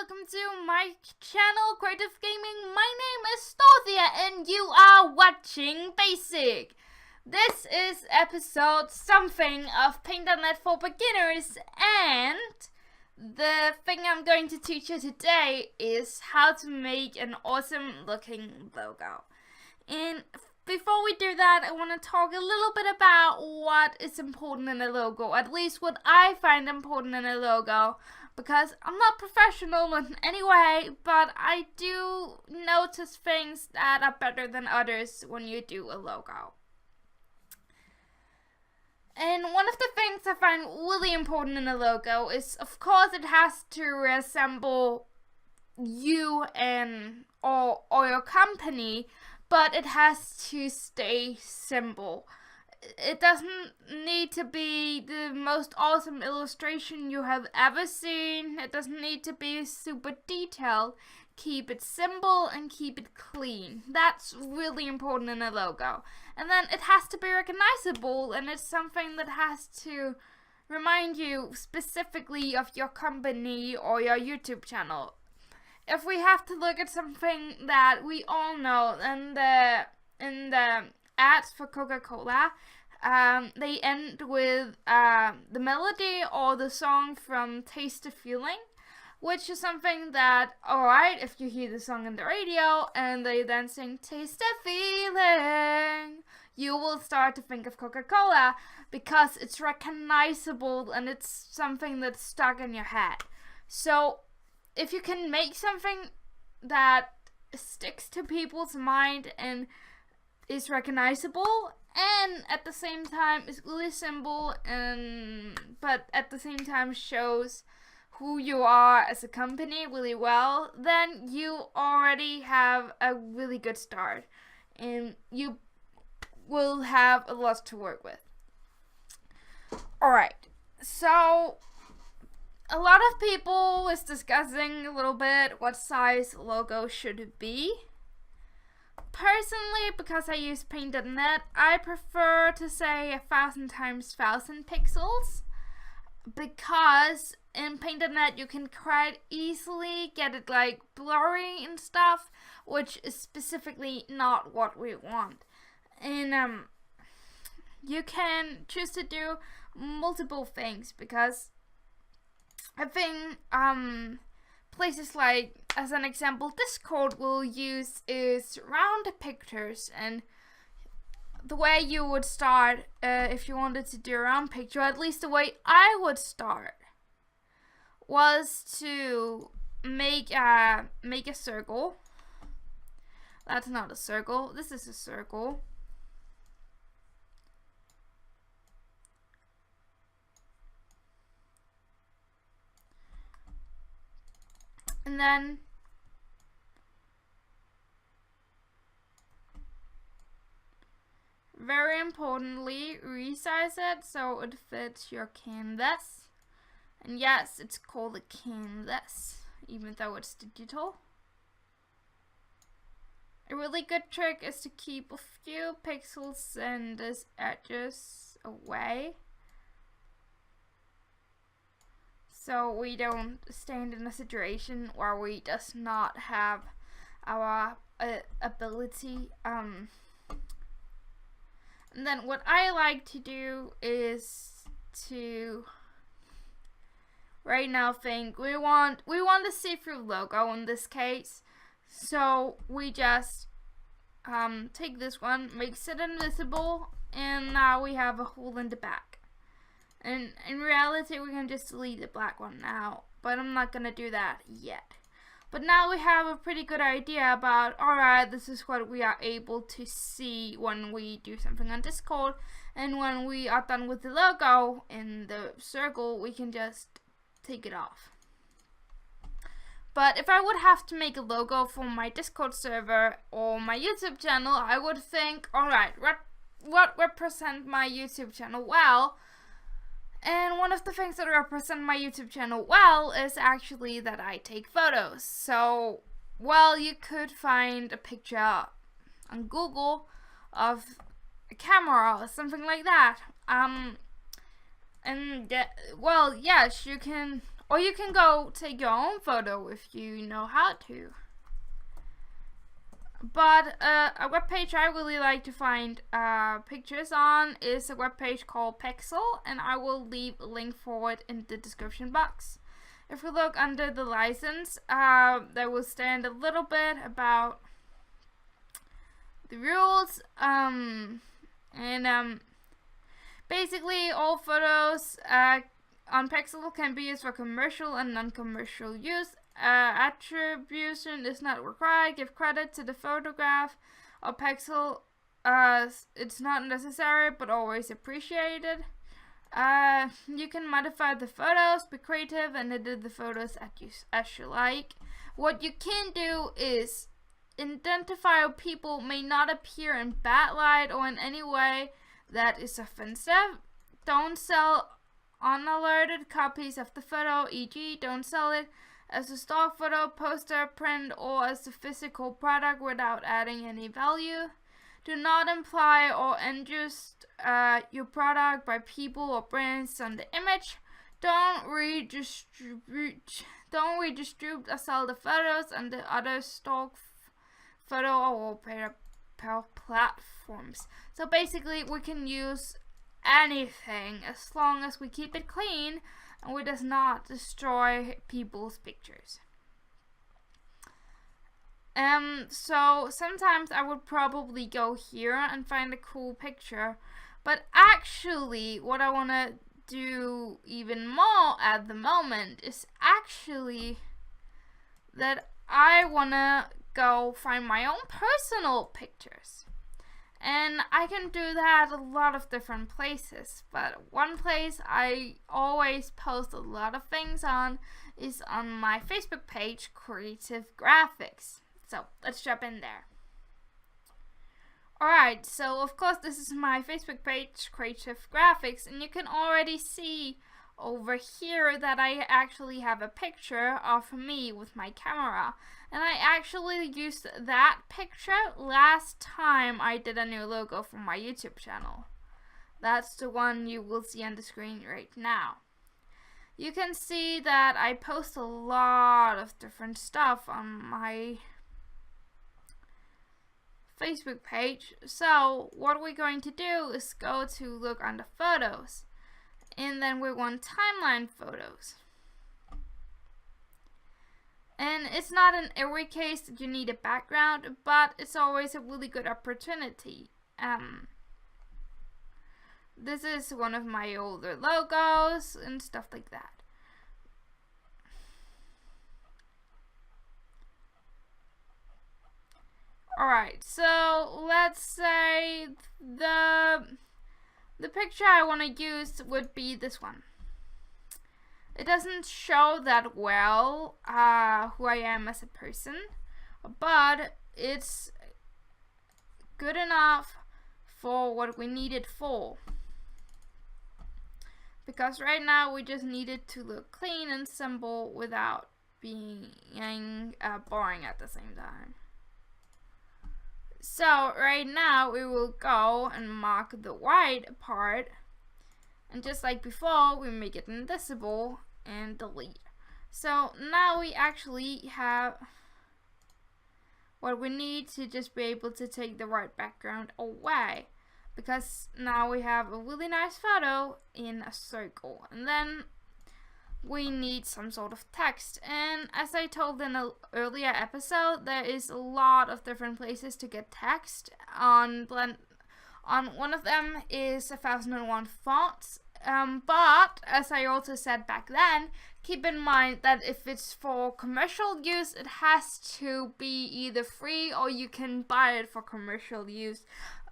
welcome to my channel, Creative Gaming. My name is Dorothea, and you are watching Basic. This is episode something of Paint.net for beginners, and the thing I'm going to teach you today is how to make an awesome looking logo. And before we do that, I want to talk a little bit about what is important in a logo, at least what I find important in a logo, because I'm not professional in any way, but I do notice things that are better than others when you do a logo. And one of the things I find really important in a logo is, of course, it has to resemble you and or your company, but it has to stay simple. It doesn't need to be the most awesome illustration you have ever seen. It doesn't need to be super detailed. Keep it simple and keep it clean. That's really important in a logo. And then it has to be recognizable, and it's something that has to remind you specifically of your company or your YouTube channel. If we have to look at something that we all know, in the ads for Coca-Cola, they end with the melody or the song from Taste the Feeling, which is something that, alright, if you hear the song on the radio and they then sing Taste the Feeling, you will start to think of Coca-Cola because it's recognizable and it's something that's stuck in your head. So if you can make something that sticks to people's mind and is recognizable, and at the same time is really simple, but at the same time shows who you are as a company really well, then you already have a really good start, and you will have a lot to work with. Alright, so a lot of people is discussing a little bit what size logo should be. Personally, because I use Paint.net, I prefer to say 1000 x 1000 pixels, because in Paint.net you can quite easily get it like blurry and stuff, which is specifically not what we want. And you can choose to do multiple things, because I think places like, as an example, Discord will use is round pictures, and the way you would start if you wanted to do a round picture, at least the way I would start, was to make a circle. That's not a circle, this is a circle. And then very importantly, resize it so it fits your canvas. And yes, it's called a canvas, even though it's digital. A really good trick is to keep a few pixels and these edges away, so we don't stand in a situation where we does not have our ability. And then what I like to do is to right now think we want a see-through logo in this case, so we just take this one, makes it invisible, and now we have a hole in the back. And in reality, we can just delete the black one now, but I'm not gonna do that yet. But now we have a pretty good idea about, alright, this is what we are able to see when we do something on Discord, and when we are done with the logo in the circle, we can just take it off. But if I would have to make a logo for my Discord server or my YouTube channel, I would think, alright, what represent my YouTube channel well? And one of the things that represent my YouTube channel well is actually that I take photos. So, well, you could find a picture on Google of a camera or something like that. Well, yes, you can, Or you can go take your own photo if you know how to. But a webpage I really like to find pictures on is a webpage called Pexel, and I will leave a link for it in the description box. If we look under the license, there will stand a little bit about the rules, basically all photos on Pexel can be used for commercial and non-commercial use. Attribution is not required. Give credit to the photograph or Pexel. It's not necessary but always appreciated. You can modify the photos, be creative, and edit the photos as you like. What you can do is identifiable people may not appear in bad light or in any way that is offensive. Don't sell unalerted copies of the photo, e.g. don't sell it as a stock photo, poster, print, or as a physical product without adding any value. Do not imply or induce your product by people or brands on the image. Don't redistribute or sell the photos and the other stock photo or wallpaper platforms. So basically we can use anything as long as we keep it clean and we does not destroy people's pictures. So sometimes I would probably go here and find a cool picture, but actually what I want to do even more at the moment is actually that I want to go find my own personal pictures. And I can do that a lot of different places, but one place I always post a lot of things on is on my Facebook page, Creative Graphics. So let's jump in there. Alright, so of course this is my Facebook page, Creative Graphics, and you can already see over here that I actually have a picture of me with my camera. And I actually used that picture last time I did a new logo for my YouTube channel. That's the one you will see on the screen right now. You can see that I post a lot of different stuff on my Facebook page. So what we're going to do is go to look under photos, and then we want timeline photos. And it's not in every case that you need a background, but it's always a really good opportunity. This is one of my older logos and stuff like that. Alright, so let's say the picture I want to use would be this one. It doesn't show that well who I am as a person, but it's good enough for what we need it for. Because right now we just need it to look clean and simple without being boring at the same time. So right now we will go and mark the white part, and just like before we make it invisible and delete. So now we actually have what we need to just be able to take the white background away, because now we have a really nice photo in a circle. And then we need some sort of text, and as I told in an earlier episode, there is a lot of different places to get text. On one of them is 1001 Fonts, but as I also said back then, keep in mind that if it's for commercial use, it has to be either free or you can buy it for commercial use.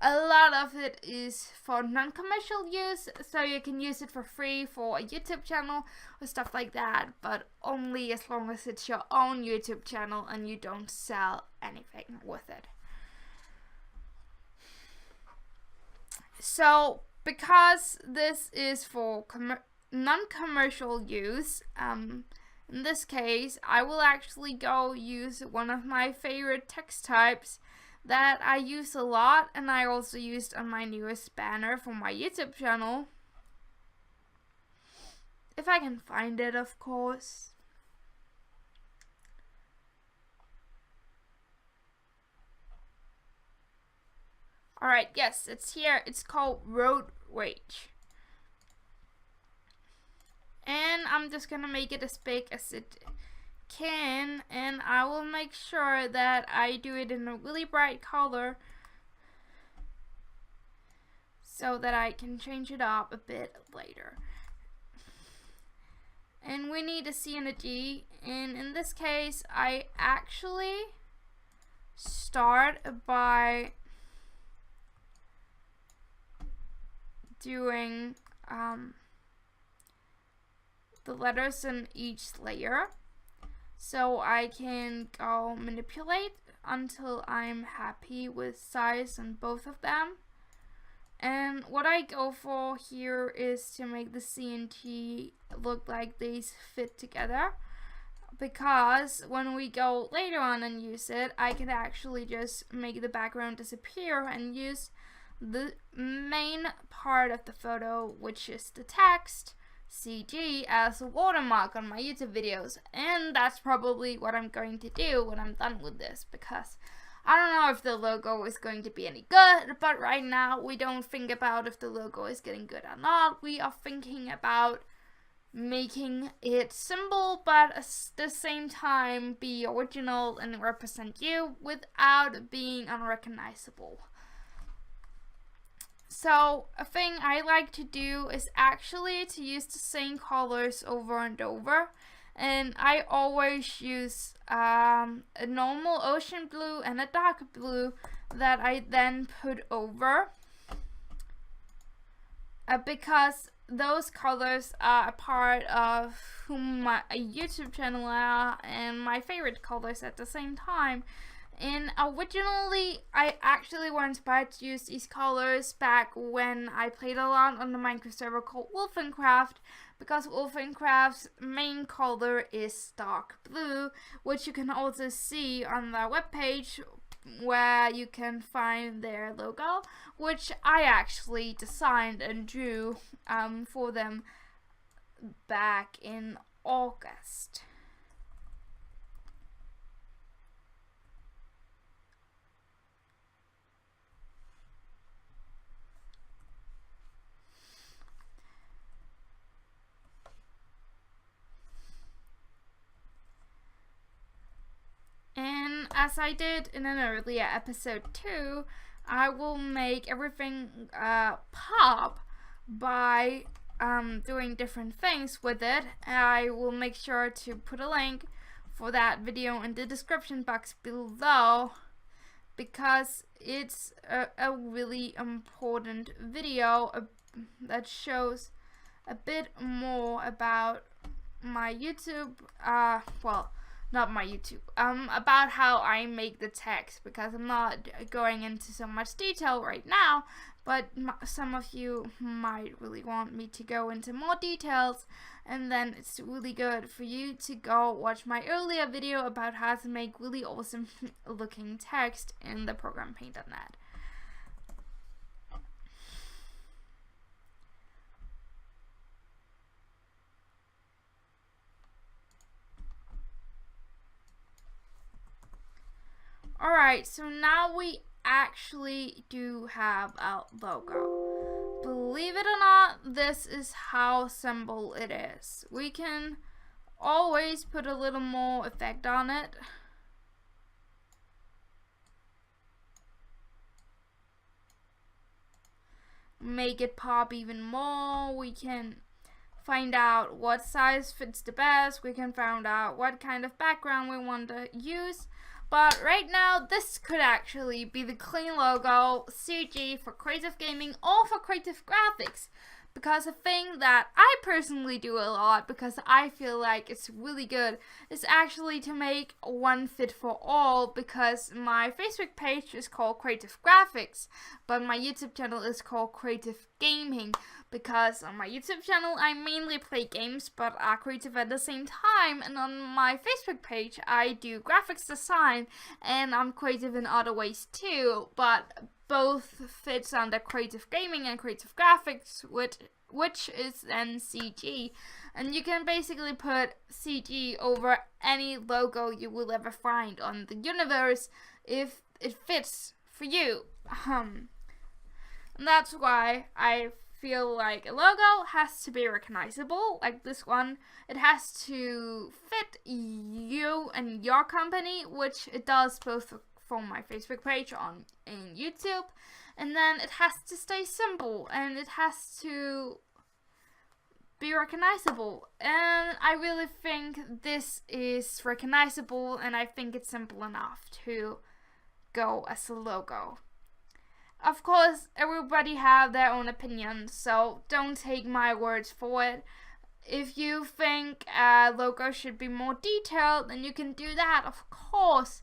A lot of it is for non-commercial use, so you can use it for free for a YouTube channel or stuff like that, but only as long as it's your own YouTube channel and you don't sell anything with it. So, because this is for non-commercial use, in this case, I will actually go use one of my favorite text types that I use a lot, and I also used on my newest banner for my YouTube channel. if I can find it, of course. Alright, yes, it's here. It's called Road Rage. And I'm just gonna make it as big as it can, and I will make sure that I do it in a really bright color so that I can change it up a bit later. And we need a C and a G, and in this case I actually start by doing the letters in each layer, so I can go manipulate until I'm happy with size on both of them. And what I go for here is to make the C and T look like these fit together, because when we go later on and use it, I can actually just make the background disappear and use the main part of the photo, which is the text, CG, as a watermark on my YouTube videos. And that's probably what I'm going to do when I'm done with this, because I don't know if the logo is going to be any good, but right now we don't think about if the logo is getting good or not. We are thinking about making it simple, but at the same time be original and represent you without being unrecognizable. So a thing I like to do is actually to use the same colors over and over, and I always use a normal ocean blue and a dark blue that I then put over, because those colors are a part of who my YouTube channel are and my favorite colors at the same time. And originally, I actually were inspired to use these colors back when I played a lot on the Minecraft server called Wolfencraft, because Wolfencraft's main color is dark blue, which you can also see on their webpage, where you can find their logo, which I actually designed and drew for them back in August. And as I did in an earlier episode too, I will make everything pop by doing different things with it. I will make sure to put a link for that video in the description box below, because it's a really important video that shows a bit more about my YouTube, well, not my YouTube, about how I make the text, because I'm not going into so much detail right now, but some of you might really want me to go into more details, and then it's really good for you to go watch my earlier video about how to make really awesome looking text in the program Paint.net. Alright, so now we actually do have a logo. Believe it or not, this is how simple it is. We can always put a little more effect on it. Make it pop even more. We can find out what size fits the best. We can find out what kind of background we want to use. But right now, this could actually be the clean logo, CG for creative gaming or for creative graphics. Because a thing that I personally do a lot, because I feel like it's really good, is actually to make one fit for all, because my Facebook page is called Creative Graphics, but my YouTube channel is called Creative Gaming, because on my YouTube channel I mainly play games but are creative at the same time, and on my Facebook page I do graphics design and I'm creative in other ways too, but both fits under creative gaming and creative graphics, which is then CG. And you can basically put CG over any logo you will ever find on the universe if it fits for you. And that's why I feel like a logo has to be recognizable, like this one. It has to fit you and your company, which it does both for my Facebook page and YouTube. And then it has to stay simple, and it has to be recognizable. And I really think this is recognizable, and I think it's simple enough to go as a logo. Of course, everybody have their own opinion, so don't take my words for it. If you think a logo should be more detailed, then you can do that, of course.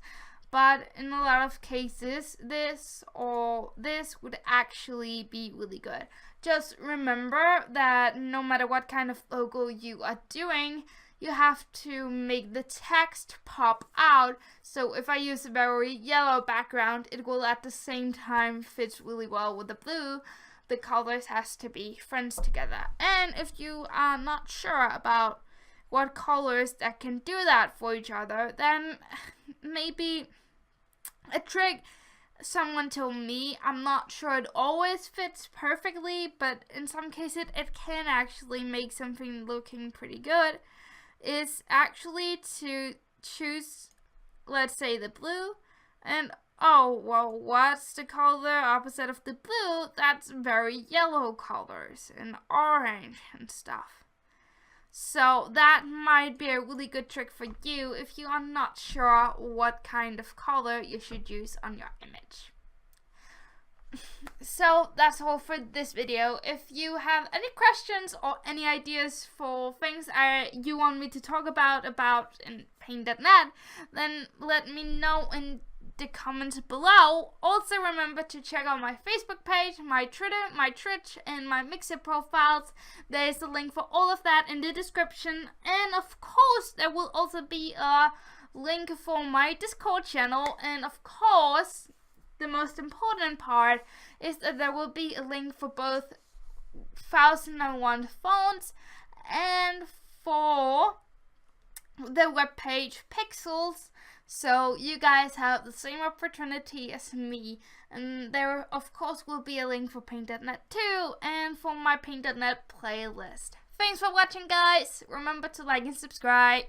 But in a lot of cases, this would actually be really good. Just remember that no matter what kind of logo you are doing, you have to make the text pop out. So if I use a very yellow background, it will at the same time fit really well with the blue. The colors has to be friends together. And if you are not sure about what colors that can do that for each other, then maybe a trick someone told me, I'm not sure it always fits perfectly, but in some cases it can actually make something looking pretty good, is actually to choose, let's say, the blue, and oh, well, what's the color opposite of the blue? That's very yellow colors and orange and stuff. So that might be a really good trick for you if you are not sure what kind of color you should use on your image. So that's all for this video. If you have any questions or any ideas for things you want me to talk about in Paint.net, then let me know in the comments below. Also remember to check out my Facebook page, my Twitter, my Twitch, and my Mixer profiles. There is a link for all of that in the description, and of course there will also be a link for my Discord channel, and of course the most important part is that there will be a link for both 1001 Fonts and for the webpage Pixels. So you guys have the same opportunity as me, and there of course will be a link for Paint.net too, and for my Paint.net playlist. Thanks for watching, guys. Remember to like and subscribe.